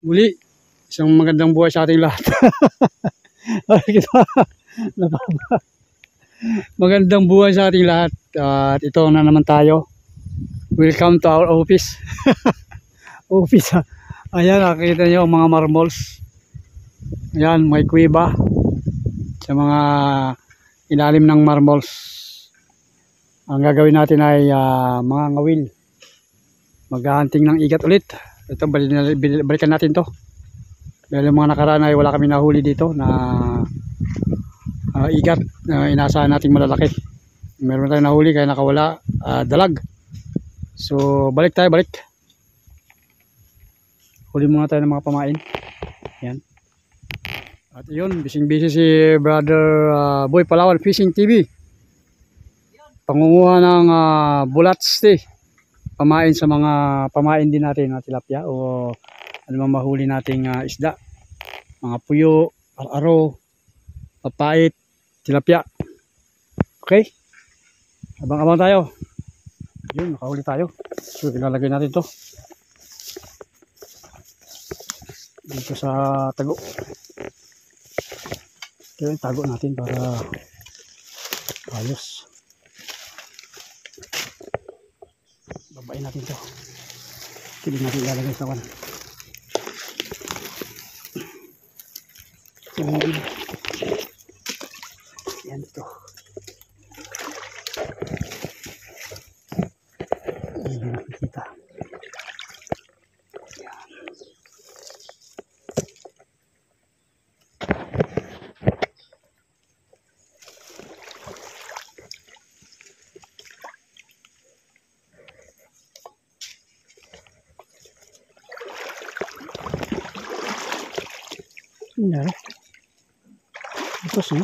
Muli, isang magandang buhay sa ating lahat. Magandang buhay sa ating lahat. At ito na naman tayo. Welcome to our office. Office. Ayan, nakikita nyo ang mga marbles. Ayan, may kuweba sa mga ilalim ng marbles. Ang gagawin natin ay mga ngawil. Maghahunting ng igat ulit. Ito, balikan natin to. Dahil mga nakaraan ay wala kami nahuli dito na igat na inasahan nating malalaki. Meron tayong nahuli kaya nakawala, dalag. So balik tayo, balik. Huli muna tayo ng mga pamain. Yan. At yun, busy si Brother Boy Palawan Fishing TV. Pangunguha ng bulats pamain sa mga pamain din natin na tilapia o ano man mahuli nating isda, mga puyo, aro, papait, tilapia. Okay, abang-abang tayo. Yun, nakahuli tayo. So ilalagay natin to dito sa tago. Kaya tago natin para ayos. Babain natin to. Hindi natin ilalagay sa kawan. Yan ito. Hindi nakikita. Yan. Hindi. Ito sih.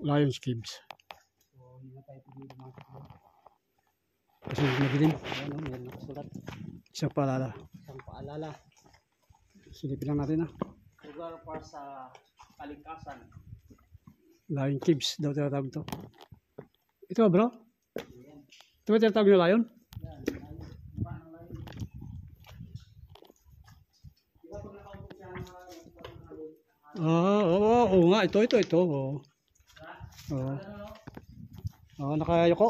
Lions Cubes. So, hindi na tayo pili ng mga takbo. Kasi madilim. Ayan, meron nakasulat. Isang paalala. Isang paalala. Silipin lang natin lugar para sa kalikasan. Lion Cubes daw tinatawag ito. Ito bro? Ito ba tinatawag na lion? Yan, oo nga. Ito. Nakayoko.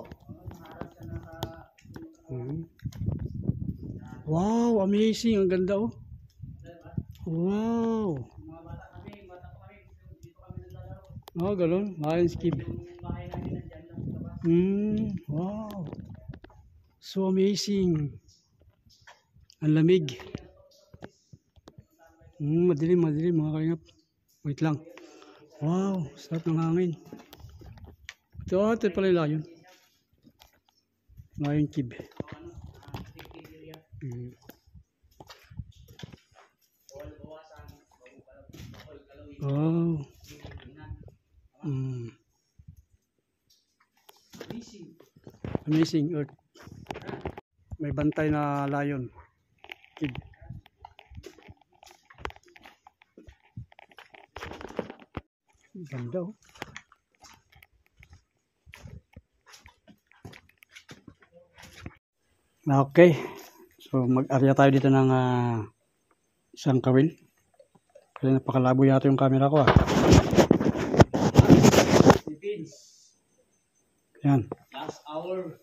Wow, amazing. Ang ganda Wow. Galon. Lions Cube. Wow. So amazing. Ang lamig. Madilim mga kalingap. Wait lang. Wow, sarap ng hangin. Ito pala yung lion. Lion Cube. Oh. Amazing earth. May bantay na lion. Cube. Ganda Okay. So mag-area tayo dito ng isang kawil. Kasi napakalabo yata yung camera ko Yan. Last hour.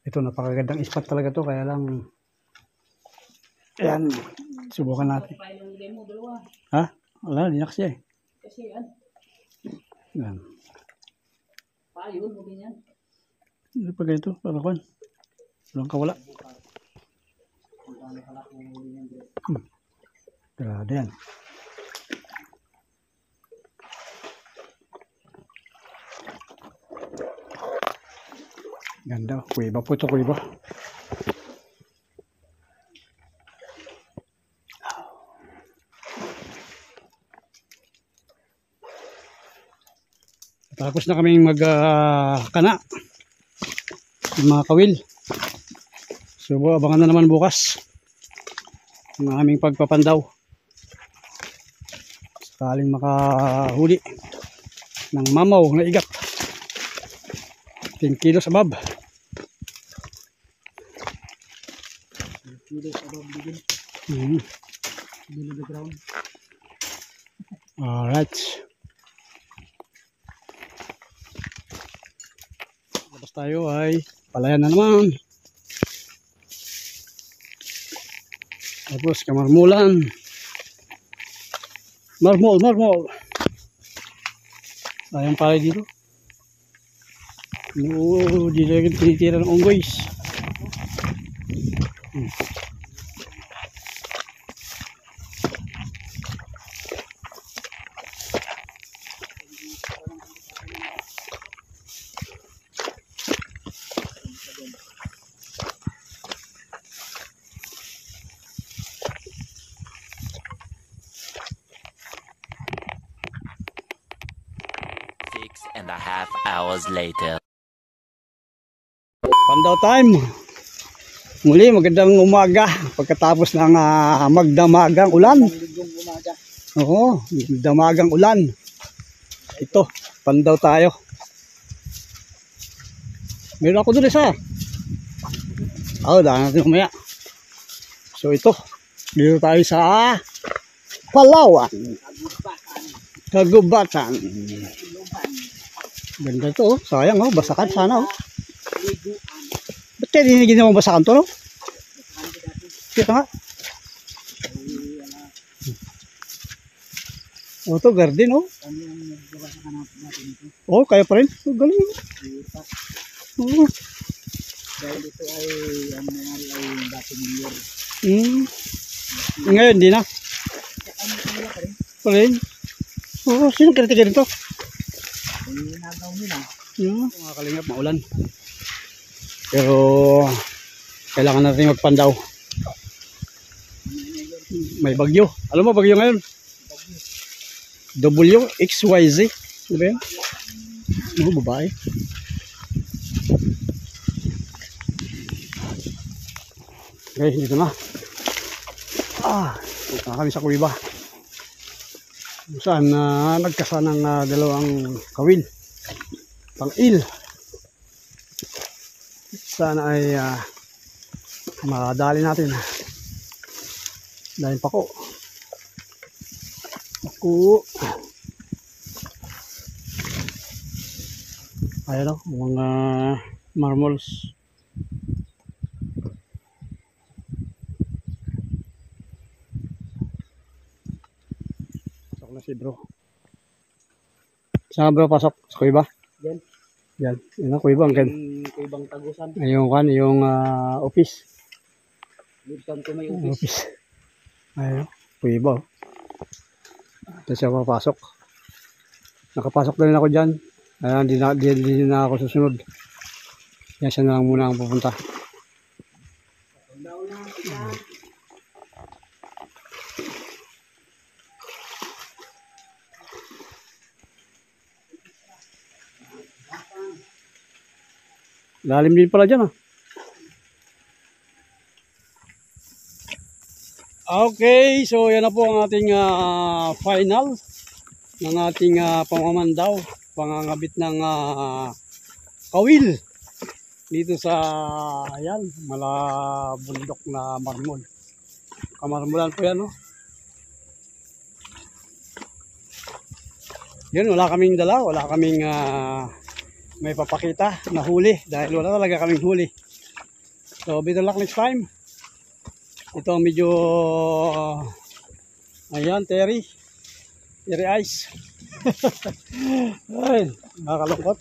Ito napakagandang spot talaga to kaya lang Ayan, subukan natin. Ha? Wala, di na kasi eh. Ayan. Ano pa ganito? Para kwan? Walang kawala. Grabe yan. Ganda. Kuiba po ito, kuiba. Tapos na kaming magkana ng mga kawil. So abangan na naman bukas ang aming pagpapandaw. Sakaling makahuli ng mamaw na igat. 10 kilos above. 10 kilos above below the ground. Alright. Labas tayo ay palayan na naman. Tapos kamarmulan. Marmol. Sayang pala dito. Oo, di lagi tinitira ng unggoys. And a half hours later. Pandaw time. Muli magandang umaga pagkatapos ng magdamagang ulan. Oo, magdamagang ulan. Ito, pandaw tayo. Meron ako doon isa. Daan natin kumaya. So ito, dito tayo sa Palawan. Kagubatan. Ganda to, sayang basakan sana Ba't kaya hindi naman basakan to, no? Kita nga. To garden, kaya pa rin. Galing. Dahil ito ay ang nangyari ay dating year. Ngayon, hindi na. Pa rin. Sino kritika rin to? Nagaw nila. Mga kalingap, maulan. Pero kailangan natin magpandaw. May bagyo. Alam mo bagyo ngayon? WXYZ. Ano ba yan? Babae. Okay, dito na. Dito na kami sa kuiba. Saan nagkasanang dalawang kawil. Pang-il. Sana ay madali natin. Dahil pako. Ayan mga marmols. Pasok na si bro. Saan bro pasok? Sa kuiba? Yan. Yan ang kuiba. Kuibang tagusan. Yung office. Dito ko may office. Ayun. Kuiba. Ito siya papasok. Nakapasok na rin ako dyan. Hindi na ako susunod. Yan siya na lang muna ang pupunta. Lalim din pala dyan Okay, so yan na po ang ating final ng ating pamamandaw, pangangabit ng kawil dito sa malabundok na marmol. Kamarmulan po yan Yun, wala kaming dala, wala kaming may papakita na huli dahil wala talaga kaming huli. So better luck next time. Ito ang medyo, ayan, Terry Ice. Ay, nakakalungkot.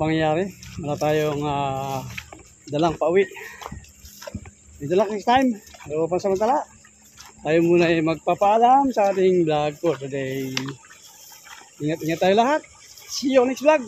Pangyayari. Wala tayong dalang pauwi. Dito lang next time. Pero pansamantala, tayo muna ay magpapaalam sa ating vlog for today. Ingat-ingat tayo lahat. See you next vlog.